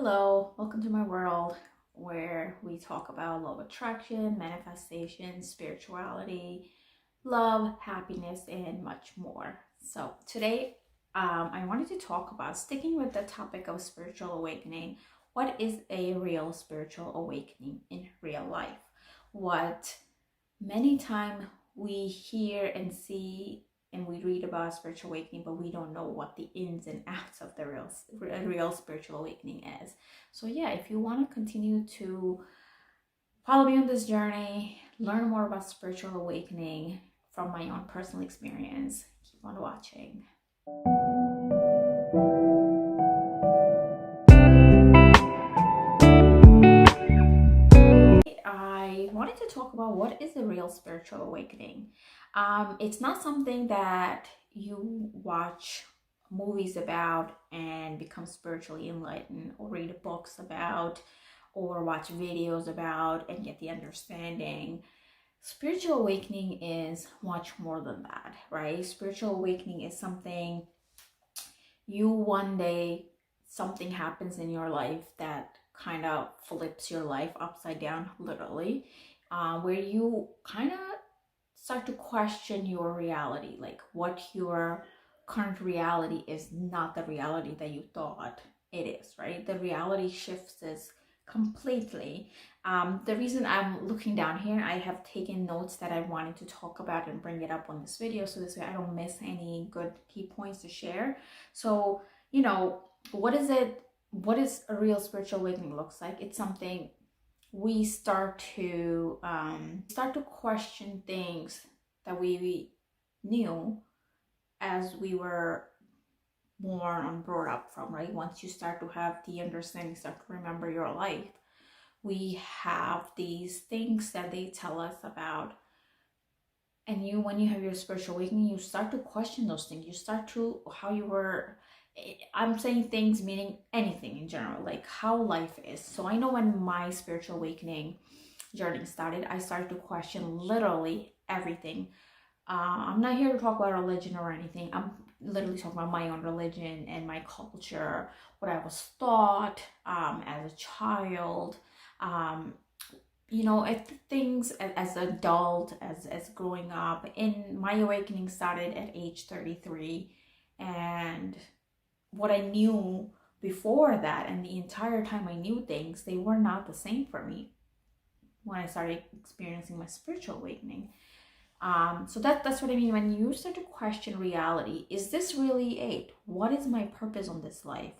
Hello, welcome to my world where we talk about law of attraction, manifestation, spirituality, love, happiness, and much more. So, today I wanted to talk about sticking with the topic of spiritual awakening. What is a real spiritual awakening in real life? What many times we hear and see and we read about spiritual awakening, but we don't know what the ins and outs of the real spiritual awakening is. So yeah, if you want to continue to follow me on this journey, learn more about spiritual awakening from my own personal experience, keep on watching. I wanted to talk about what is a real spiritual awakening. It's not something that you watch movies about and become spiritually enlightened, or read books about, or watch videos about and get the understanding. Spiritual awakening is much more than that, right? Spiritual awakening is something you one day, something happens in your life that kind of flips your life upside down, literally, where you kind of start to question your reality, like what your current reality is not the reality that you thought it is, right? The reality shifts is completely. The reason I'm looking down here, I have taken notes that I wanted to talk about and bring it up on this video, so this way I don't miss any good key points to share. So, what is it? What is a real spiritual awakening looks like? It's something we start to question things that we knew as we were born and brought up from, right? Once you start to have the understanding, start to remember your life, we have these things that they tell us about. And when you have your spiritual awakening, you start to question those things. You start to how you were. I'm saying things meaning anything in general, like how life is. So I know when my spiritual awakening journey started, I started to question literally everything. I'm not here to talk about religion or anything. I'm literally talking about my own religion and my culture, what I was taught as a child, things as an adult, as growing up. And my awakening started at age 33, and what I knew before that and the entire time I knew things, they were not the same for me when I started experiencing my spiritual awakening. So that's what I mean when you start to question reality. Is this really it? What is my purpose on this life?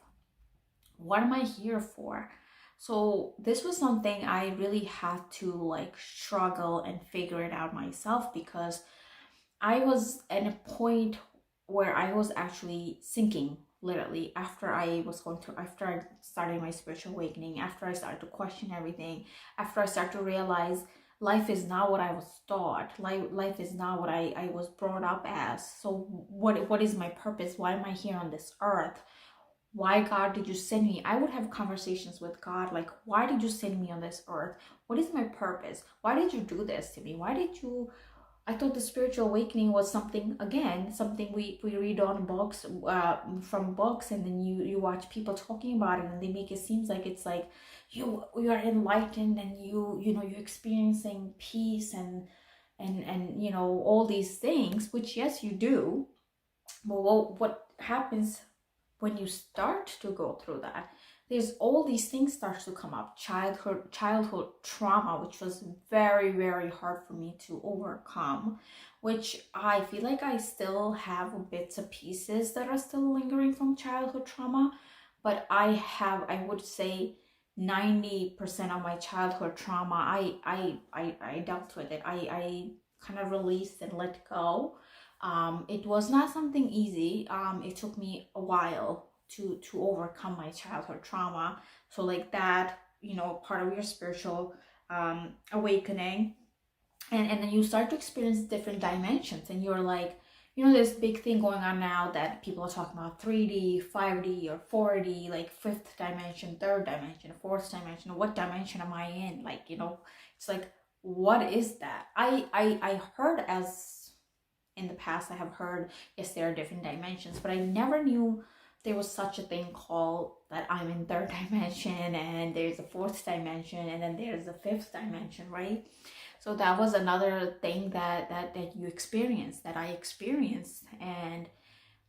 What am I here for? So this was something I really had to struggle and figure it out myself, because I was at a point where I was actually sinking, literally, after I started my spiritual awakening, after I started to question everything, after I started to realize life is not what I was taught. Life is not what I was brought up as. So what is my purpose? Why am I here on this earth? Why, God, did you send me? I would have conversations with God like, why did you send me on this earth? What is my purpose? Why did you do this to me? I thought the spiritual awakening was something we read on books, from books, and then you watch people talking about it, and they make it seem like it's like you are enlightened, and you're experiencing peace and all these things, which yes, you do. But what happens when you start to go through that? There's all these things start to come up. Childhood trauma, which was very, very hard for me to overcome, which I feel like I still have bits and pieces that are still lingering from childhood trauma. But I would say 90% of my childhood trauma, I dealt with it. I kind of released and let go. It was not something easy. It took me a while to overcome my childhood trauma. So like that, part of your spiritual awakening, and then you start to experience different dimensions, and you're like, this big thing going on now that people are talking about 3D, 5D, or 4D, like fifth dimension, third dimension, fourth dimension. What dimension am I in? It's like, what is that? I heard, as in the past I have heard, yes, there are different dimensions, but I never knew there was such a thing called that I'm in third dimension, and there's a fourth dimension, and then there's a fifth dimension, right? So that was another thing that you experienced, that I experienced. And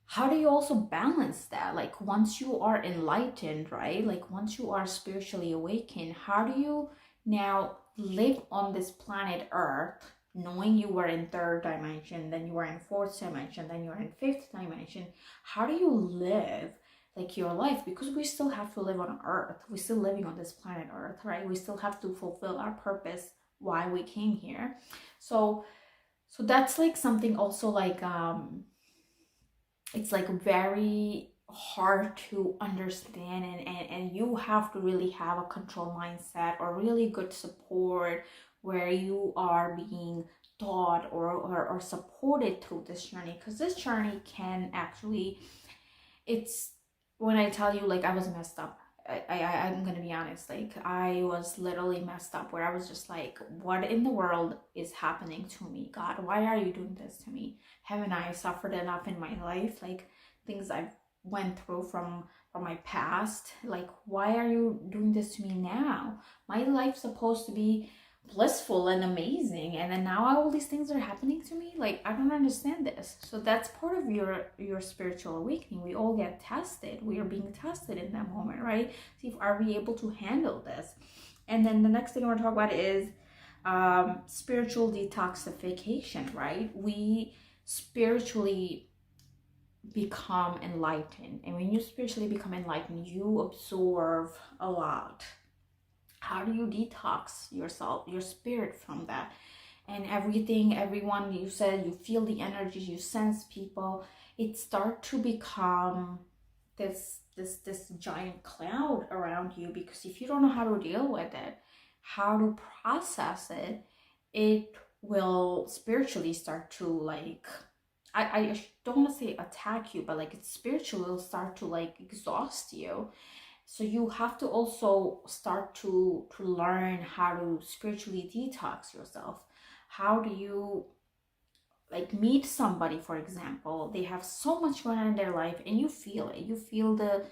how do you also balance that? Like once you are enlightened, right? Like once you are spiritually awakened, how do you now live on this planet Earth, knowing you were in third dimension, then you were in fourth dimension, then you're in fifth dimension? How do you live like your life? Because we still have to live on Earth. We're still living on this planet Earth, right? We still have to fulfill our purpose, why we came here. So that's like something also like it's like very hard to understand, and you have to really have a control mindset or really good support where you are being taught or supported through this journey, because this journey can actually, it's, when I tell you, like, I was messed up. I'm gonna be honest, like I was literally messed up, where I was just like, what in the world is happening to me, God? Why are you doing this to me? Haven't I suffered enough in my life? Like things I've went through from my past, like why are you doing this to me now? My life's supposed to be blissful and amazing, and then now all these things are happening to me. Like I don't understand this. So that's part of your spiritual awakening. We all get tested. We are being tested in that moment, right? See if are we able to handle this. And then the next thing I want to talk about is spiritual detoxification, right? We spiritually become enlightened, and when you spiritually become enlightened, you absorb a lot. How do you detox yourself, your spirit, from that? And everything, everyone, you said you feel the energy, you sense people, it start to become this giant cloud around you, because if you don't know how to deal with it, how to process it, it will spiritually start to like, I don't want to say attack you, but like it's spiritual, will start to like exhaust you. So you have to also start to learn how to spiritually detox yourself. How do you like meet somebody, for example, they have so much going on in their life, and you feel it, you feel the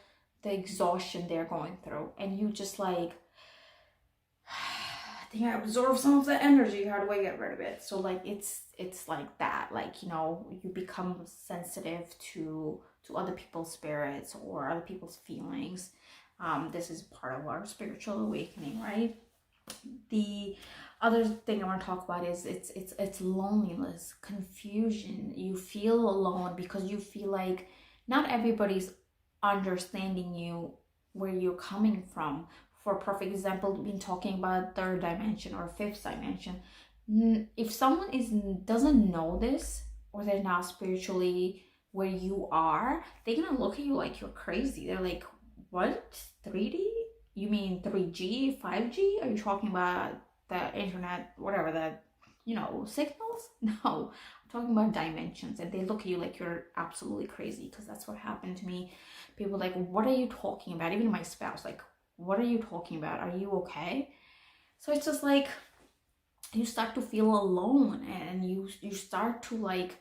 exhaustion they're going through, and you just like, I think I absorb some of that energy, how do I get rid of it? So like it's like that, like, you know, you become sensitive to other people's spirits or other people's feelings. This is part of our spiritual awakening, right? The other thing I want to talk about is it's loneliness, confusion. You feel alone because you feel like not everybody's understanding you, where you're coming from. For a perfect example, been talking about third dimension or fifth dimension. If someone doesn't know this, or they're not spiritually where you are, they're gonna look at you like you're crazy. They're like, what? 3D? You mean 3G, 5G? Are you talking about the internet, whatever, that, you know, signals? No, I'm talking about dimensions. And they look at you like you're absolutely crazy, because that's what happened to me. People like, what are you talking about? Even my spouse, like, what are you talking about? Are you okay? So it's just like, you start to feel alone, and you start to like,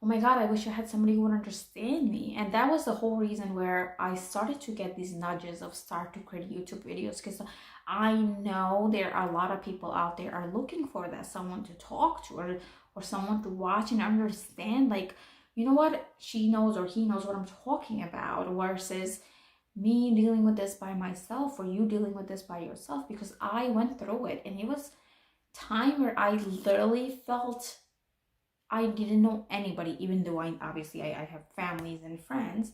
oh my God, I wish I had somebody who would understand me. And that was the whole reason where I started to get these nudges of start to create YouTube videos, because I know there are a lot of people out there are looking for that, someone to talk to, or someone to watch and understand, like, you know what, she knows or he knows what I'm talking about, versus me dealing with this by myself, or you dealing with this by yourself. Because I went through it, and it was time where I literally felt I didn't know anybody, even though I have families and friends.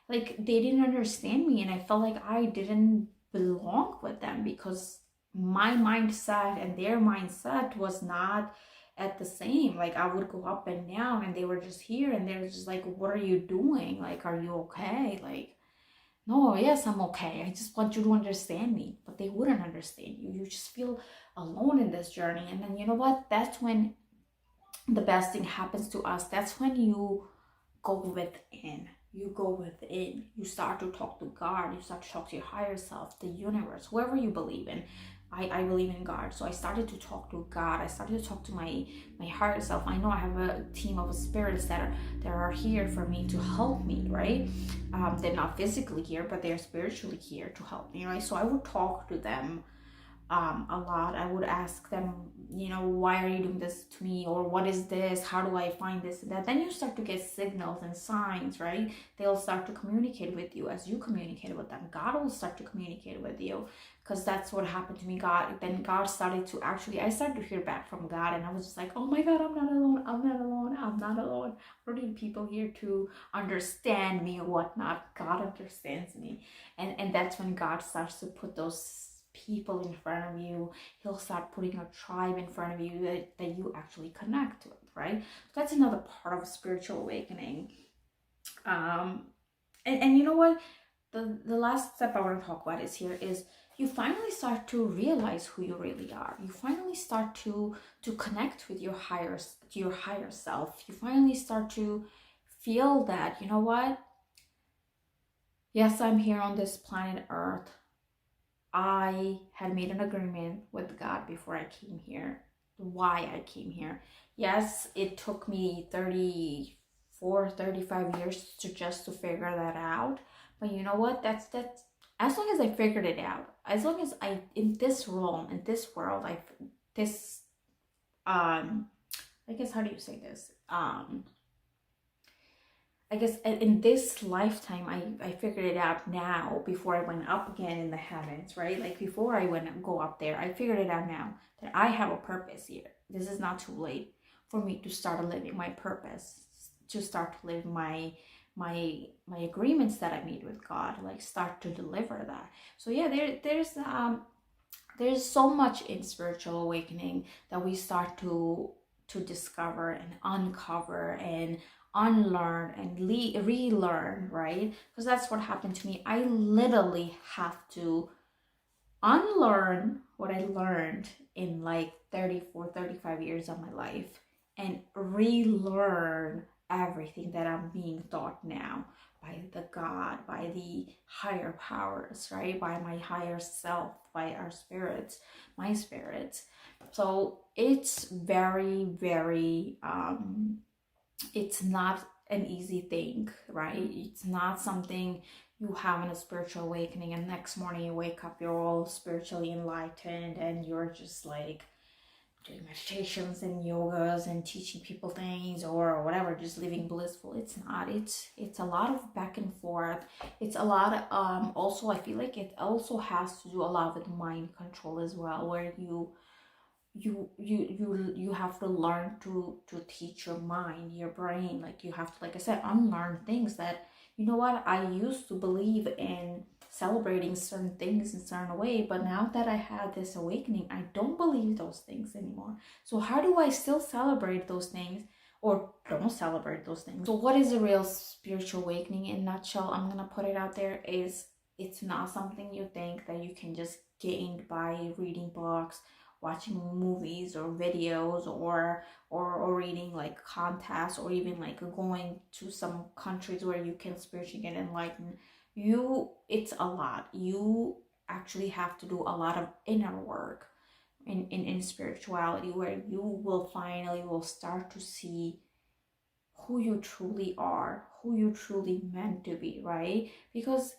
Like they didn't understand me, and I felt like I didn't belong with them, because my mindset and their mindset was not at the same. Like I would go up and down, and they were just here, and they were just like, what are you doing? Like, are you okay? Like, no, yes, I'm okay. I just want you to understand me. But they wouldn't understand you. You just feel alone in this journey. And then, you know what? That's when the best thing happens to us. That's when you go within. you go within, you start to talk to God, you start to talk to your higher self, the universe, whoever you believe in. I believe in God, so I started to talk to God. I started to talk to my higher self. I know I have a team of spirits that are here for me to help me, right? They're not physically here, but they're spiritually here to help me, right? So I would talk to them a lot. I would ask them, why are you doing this to me? Or what is this? How do I find this and that? Then you start to get signals and signs, right? They'll start to communicate with you as you communicate with them. God will start to communicate with you, because that's what happened to me. God started to I started to hear back from God, and I was just like, oh my God, I'm not alone. I'm not alone. I'm not alone. I don't need people here to understand me or whatnot. God understands me. And that's when God starts to put those people in front of you. He'll start putting a tribe in front of you that you actually connect with, right? So that's another part of spiritual awakening. And you know what, the last step I want to talk about is you finally start to realize who you really are. You finally start to connect with your higher self. You finally start to feel that, you know what, yes, I'm here on this planet Earth. I had made an agreement with God before I came here, why I came here. Yes, it took me 35 years to figure that out. But you know what? That's as long as I figured it out, as long as in this realm, in this world, I guess, how do you say this? I guess in this lifetime, I figured it out now before I went up again in the heavens, right? Like before I go up there, I figured it out now that I have a purpose here. This is not too late for me to start living my purpose, to start to live my agreements that I made with God, like start to deliver that. So yeah, there's so much in spiritual awakening that we start to discover and uncover and unlearn and relearn, right? Because that's what happened to me. I literally have to unlearn what I learned in like 35 years of my life and relearn everything that I'm being taught now by the God, by the higher powers, right? By my higher self, by our spirits, my spirits. So it's very, very it's not an easy thing, right? It's not something you have in a spiritual awakening and next morning you wake up, you're all spiritually enlightened and you're just like doing meditations and yogas and teaching people things or whatever, just living blissful. It's not. It's a lot of back and forth. It's a lot of also, I feel like it also has to do a lot with mind control as well, where you have to learn to teach your mind, your brain. Like you have to, like I said, unlearn things that, you know what, I used to believe in celebrating certain things in a certain way, but now that I had this awakening, I don't believe those things anymore. So how do I still celebrate those things or don't celebrate those things? So what is a real spiritual awakening in a nutshell? I'm gonna put it out there, is it's not something you think that you can just gain by reading books, watching movies or videos, or reading like contests, or even like going to some countries where you can spiritually get enlightened. It's a lot. You actually have to do a lot of inner work in spirituality, where you will start to see who you truly are, who you truly meant to be, right? Because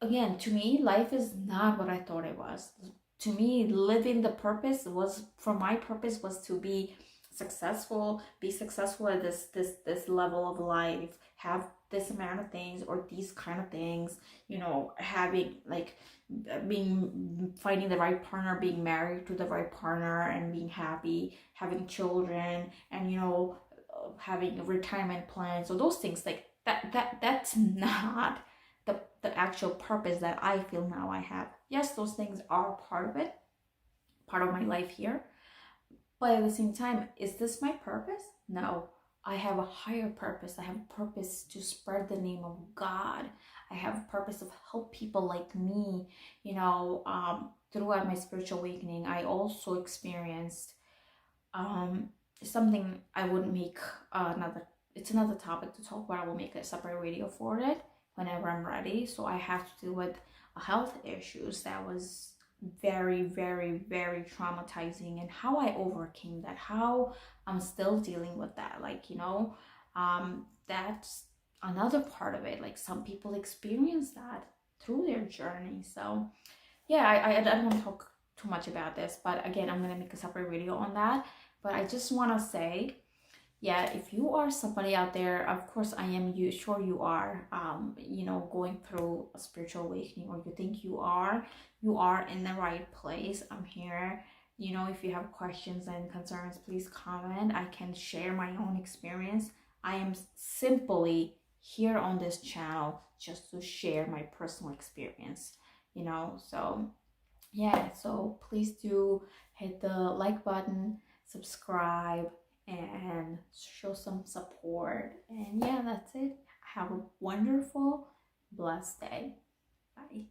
again, to me, life is not what I thought it was. To me, living the purpose was to be successful at this level of life, have this amount of things or these kind of things, having like finding the right partner, being married to the right partner and being happy, having children, and having retirement plans. So those things, like that's not the actual purpose that I feel now I have. Yes, those things are part of it, part of my life here. But at the same time, is this my purpose? No. I have a higher purpose. I have a purpose to spread the name of God. I have a purpose of help people like me. Throughout my spiritual awakening, I also experienced something I wouldn't make another it's another topic to talk about. I will make a separate video for it whenever I'm ready. So I have to deal with health issues that was very, very, very traumatizing, and how I overcame that, how I'm still dealing with that. Like, you know, that's another part of it. Like, some people experience that through their journey. So yeah, I don't want to talk too much about this, but again, I'm gonna make a separate video on that. But I just want to say, yeah, if you are somebody out there, of course I am, you sure you are, you know, going through a spiritual awakening, or you think you are in the right place. I'm here. You know, if you have questions and concerns, please comment. I can share my own experience. I am simply here on this channel just to share my personal experience, you know. So yeah, so please do hit the like button, subscribe, and show some support. And yeah, that's it. Have a wonderful, blessed day. Bye.